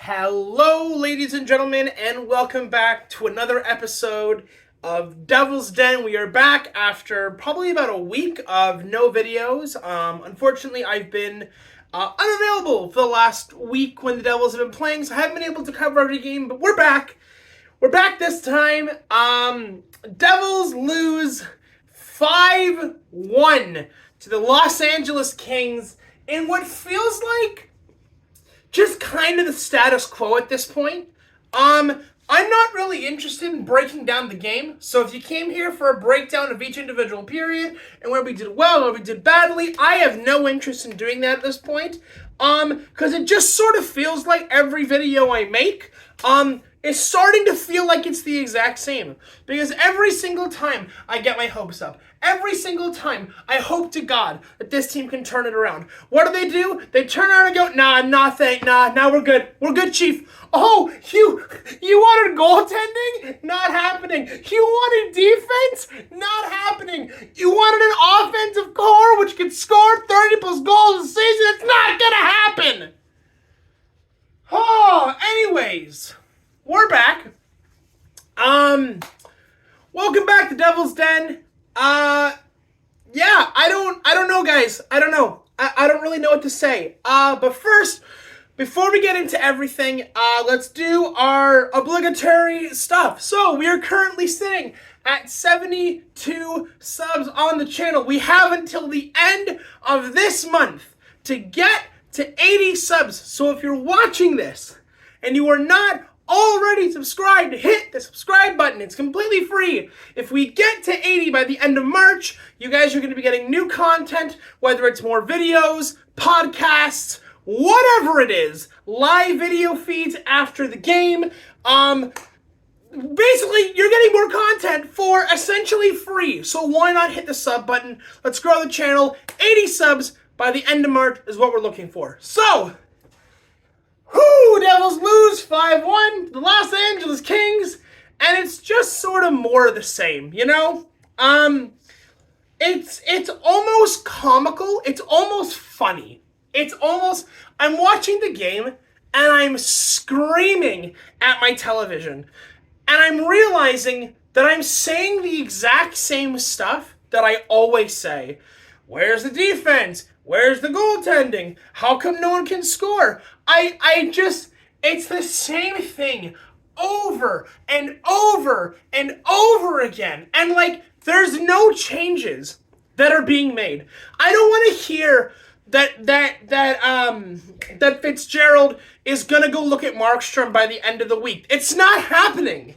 Hello, ladies and gentlemen, and welcome back to another episode of Devil's Den. We are back after probably about a week of no videos. Unfortunately, I've been unavailable for the last week when the Devils have been playing, so I haven't been able to cover every game, but we're back. We're back this time. Devils lose 5-1 to the Los Angeles Kings in what feels like just kind of the status quo at this point. I'm not really interested in breaking down the game, so if you came here for a breakdown of each individual period and where we did well, where we did badly, I have no interest in doing that at this point, because it just sort of feels like every video I make, is starting to feel like it's the exact same. Because every single time I get my hopes up, every single time I hope to God that this team can turn it around. What do? They turn around and go, nah, we're good. We're good, Chief. Oh, you wanted goaltending? Not happening. You wanted defense? Not happening. You wanted an offensive core which could score 30 plus goals a season? It's not gonna happen. Oh, anyways. We're back. Welcome back to Devil's Den. I don't know, guys. I don't know. I don't really know what to say. But first, before we get into everything, let's do our obligatory stuff. So, we are currently sitting at 72 subs on the channel. We have until the end of this month to get to 80 subs. So, if you're watching this and you are not already subscribed, hit the subscribe button. It's completely free. If we get to 80 by the end of March, you guys are going to be getting new content, whether it's more videos, podcasts, whatever it is, live video feeds after the game. Basically, you're getting more content for essentially free. So why not hit the sub button? Let's grow the channel. 80 subs by the end of March is what we're looking for. So, Devils lose 5-1 to the Los Angeles Kings, and it's just sort of more of the same, you know? It's almost comical, it's almost funny. I'm watching the game, and I'm screaming at my television, and I'm realizing that I'm saying the exact same stuff that I always say. Where's the defense? Where's the goaltending? How come no one can score? It's the same thing over and over and over again. And there's no changes that are being made. I don't want to hear that Fitzgerald is gonna go look at Markstrom by the end of the week. It's not happening.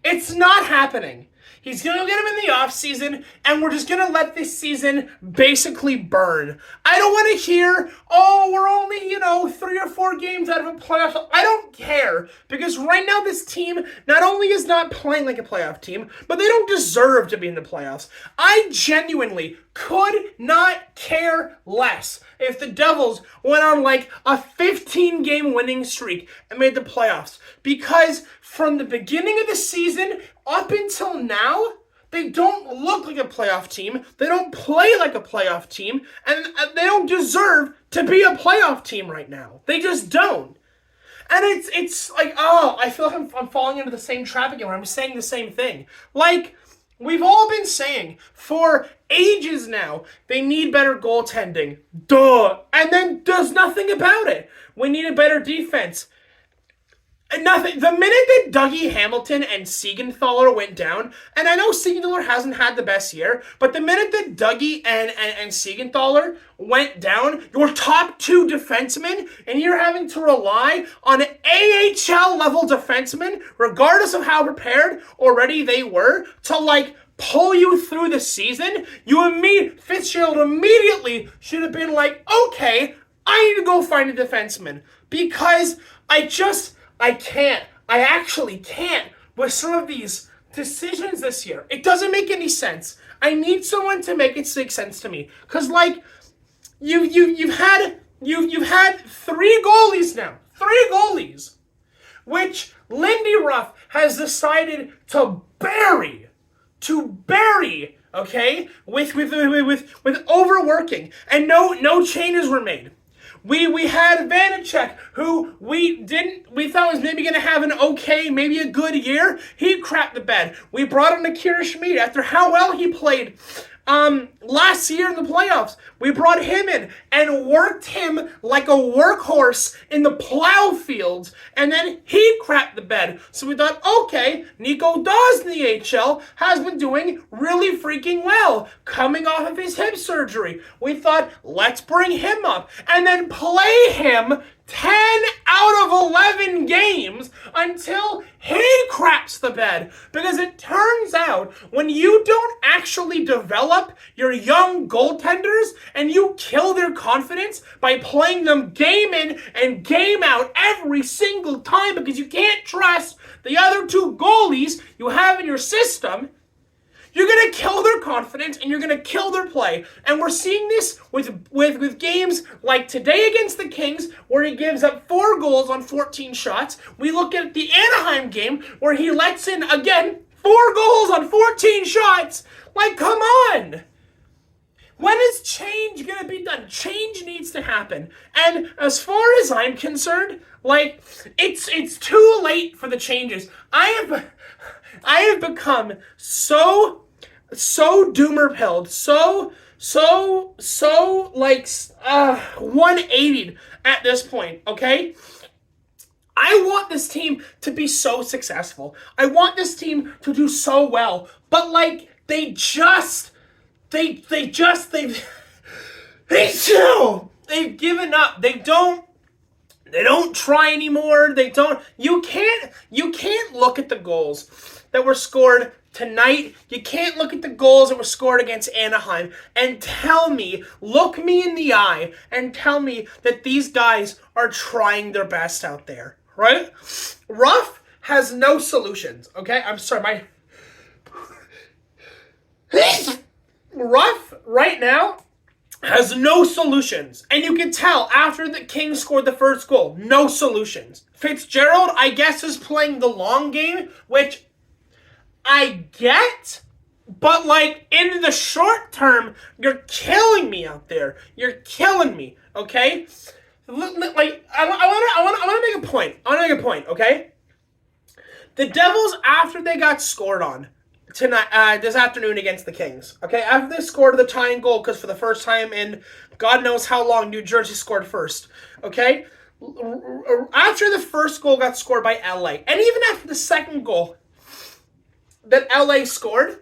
It's not happening. He's going to get him in the offseason, and we're just going to let this season basically burn. I don't want to hear, we're only, 3 or 4 games out of a playoff. I don't care, because right now this team not only is not playing like a playoff team, but they don't deserve to be in the playoffs. I genuinely could not care less if the Devils went on a 15-game winning streak and made the playoffs, because from the beginning of the season up until now, they don't look like a playoff team, they don't play like a playoff team, and they don't deserve to be a playoff team right now. They just don't. And it's like, I feel like I'm falling into the same trap again where I'm saying the same thing. We've all been saying for ages now, they need better goaltending. Duh. And then does nothing about it. We need a better defense. Nothing. The minute that Dougie Hamilton and Siegenthaler went down, and I know Siegenthaler hasn't had the best year, but the minute that Dougie and Siegenthaler went down, your top 2 defensemen, and you're having to rely on AHL-level defensemen, regardless of how prepared already they were, to, pull you through the season, Fitzgerald immediately should have been okay, I need to go find a defenseman, because I can't. I actually can't with some of these decisions this year. It doesn't make any sense. I need someone to make it make sense to me. Cause you've had 3 goalies now. 3 goalies. Which Lindy Ruff has decided to bury. Okay? With overworking. And no changes were made. We had Vanacek, who we we thought was maybe going to have an okay, maybe a good year. He crapped the bed. We brought in Akira Schmid after how well he played last year in the playoffs. We brought him in and worked him like a workhorse in the plow fields, and then he crapped the bed. So we thought, okay, Nico Dawes in the AHL has been doing really freaking well, coming off of his hip surgery. We thought, let's bring him up and then play him 10 out of 11 games until he craps the bed. Because it turns out when you don't actually develop your young goaltenders and you kill their confidence by playing them game in and game out every single time because you can't trust the other two goalies you have in your system, you're going to kill their confidence and you're going to kill their play. And we're seeing this with games like today against the Kings, where he gives up 4 goals on 14 shots. We look at the Anaheim game where he lets in, again, 4 goals on 14 shots. Like, come on. When is change going to be done? Change needs to happen. And as far as I'm concerned, like, it's too late for the changes. I have become so doomer-pilled, so 180'd at this point, okay? I want this team to be so successful. I want this team to do so well. But, like, they've given up. They don't try anymore. You can't look at the goals that were scored tonight. You can't look at the goals that were scored against Anaheim and look me in the eye and tell me that these guys are trying their best out there, right? Ruff has no solutions, okay? I'm sorry, Ruff right now has no solutions. And you can tell after the Kings scored the first goal, no solutions. Fitzgerald, I guess, is playing the long game, which I get, but like in the short term, you're killing me out there. You're killing me, okay? Like, I want to make a point. I want to make a point, okay? The Devils, after they got scored on tonight, this afternoon against the Kings, okay? After they scored the tying goal, because for the first time in God knows how long, New Jersey scored first, okay? After the first goal got scored by LA, and even after the second goal that LA scored,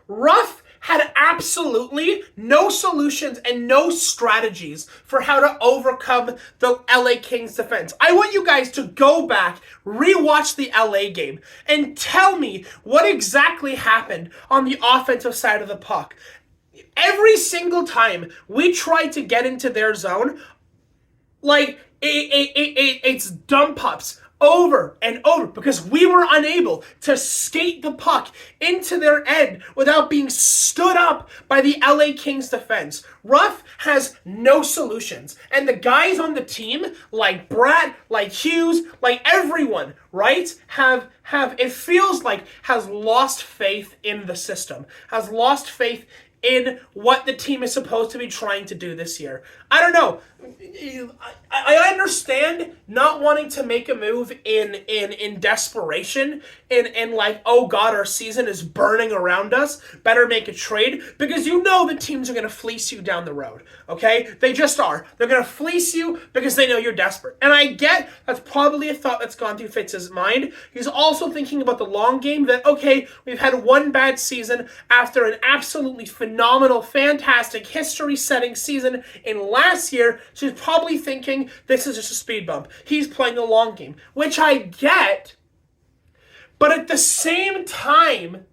Ruff had absolutely no solutions and no strategies for how to overcome the LA Kings defense. I want you guys to go back, rewatch the LA game, and tell me what exactly happened on the offensive side of the puck. Every single time we tried to get into their zone, like, it's dump ups over and over because we were unable to skate the puck into their end without being stood up by the LA Kings defense. Ruff has no solutions. And the guys on the team, like Brett, like Hughes, like everyone, right, have it feels like has lost faith in the system, has lost faith in what the team is supposed to be trying to do this year. I don't know. I understand not wanting to make a move in desperation, in like, oh God, our season is burning around us, better make a trade, because you know the teams are going to fleece you down the road, okay? They just are. They're going to fleece you because they know you're desperate. And I get that's probably a thought that's gone through Fitz's mind. He's also thinking about the long game, that, okay, we've had one bad season after an absolutely phenomenal, fantastic, history-setting season in last year, so he's probably thinking this is just a speed bump. He's playing the long game, which I get, but at the same time,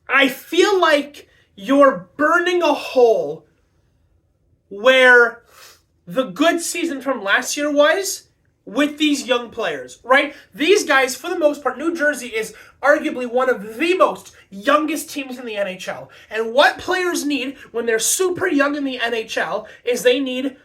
I feel like you're burning a hole where the good season from last year was with these young players, right? These guys, for the most part, New Jersey is arguably one of the most youngest teams in the NHL. And what players need when they're super young in the NHL is they need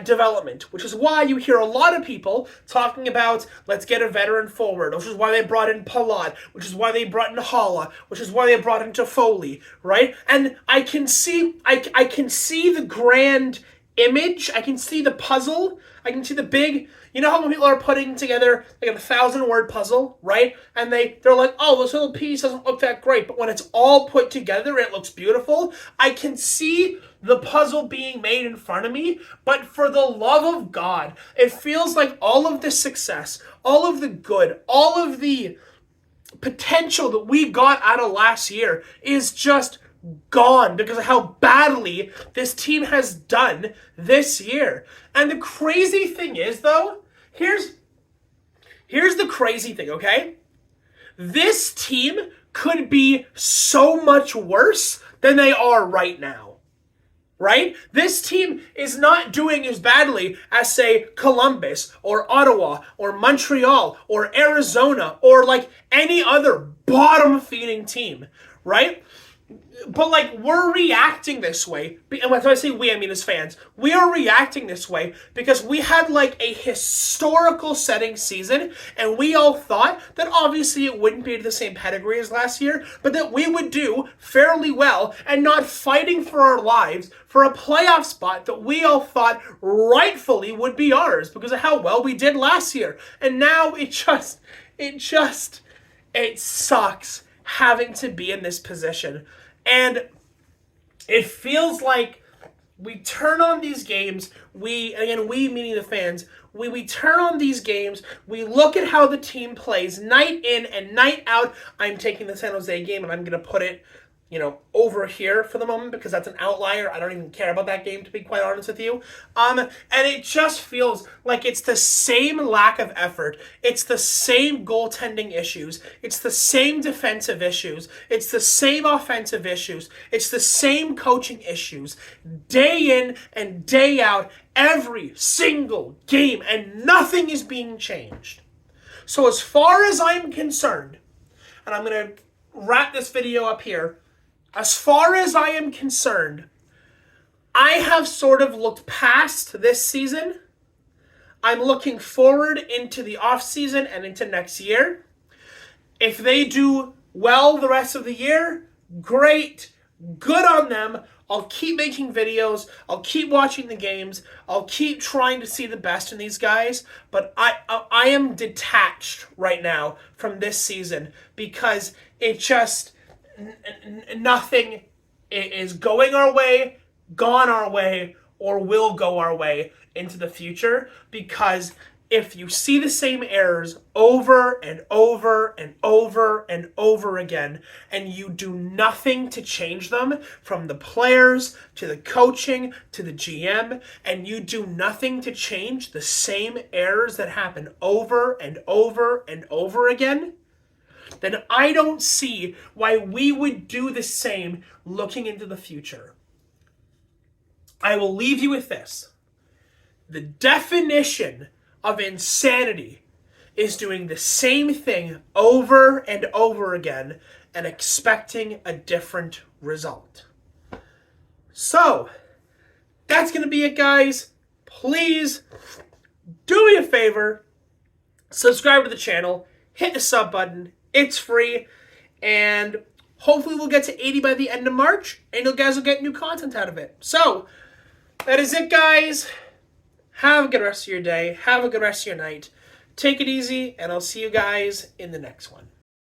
development, which is why you hear a lot of people talking about, let's get a veteran forward, which is why they brought in Palat, which is why they brought in Hala, which is why they brought in Toffoli, right? And I can see the grand image. I can see the puzzle. I can see the big, you know how when people are putting together like a 1,000-word puzzle, right? And they're like, oh, this little piece doesn't look that great. But when it's all put together, it looks beautiful. I can see the puzzle being made in front of me. But for the love of God, it feels like all of the success, all of the good, all of the potential that we got out of last year is just gone because of how badly this team has done this year. And the crazy thing is, though, here's the crazy thing, okay? This team could be so much worse than they are right now. Right? This team is not doing as badly as, say, Columbus or Ottawa or Montreal or Arizona or like any other bottom-feeding team, right? But like, we're reacting this way, and when I say we, I mean as fans. We are reacting this way because we had like a historical setting season, and we all thought that obviously it wouldn't be the same pedigree as last year, but that we would do fairly well and not fighting for our lives for a playoff spot that we all thought rightfully would be ours because of how well we did last year. And now it sucks having to be in this position. And it feels like we turn on these games, we meaning the fans, we turn on these games, we look at how the team plays night in and night out. I'm taking the San Jose game and I'm going to put it, over here for the moment because that's an outlier. I don't even care about that game, to be quite honest with you. And it just feels like it's the same lack of effort. It's the same goaltending issues. It's the same defensive issues. It's the same offensive issues. It's the same coaching issues. Day in and day out, every single game, and nothing is being changed. So as far as I'm concerned, and I'm going to wrap this video up here, as far as I am concerned, I have sort of looked past this season. I'm looking forward into the offseason and into next year. If they do well the rest of the year, great. Good on them. I'll keep making videos. I'll keep watching the games. I'll keep trying to see the best in these guys. But I am detached right now from this season because it just... nothing is going our way, gone our way, or will go our way into the future, because if you see the same errors over and over and over and over again, and you do nothing to change them, from the players to the coaching to the GM, and you do nothing to change the same errors that happen over and over and over again, then I don't see why we would do the same looking into the future. I will leave you with this. The definition of insanity is doing the same thing over and over again and expecting a different result. So, that's going to be it, guys. Please do me a favor. Subscribe to the channel. Hit the sub button. It's free, and hopefully we'll get to 80 by the end of March, and you guys will get new content out of it. So, that is it, guys. Have a good rest of your day. Have a good rest of your night. Take it easy, and I'll see you guys in the next one.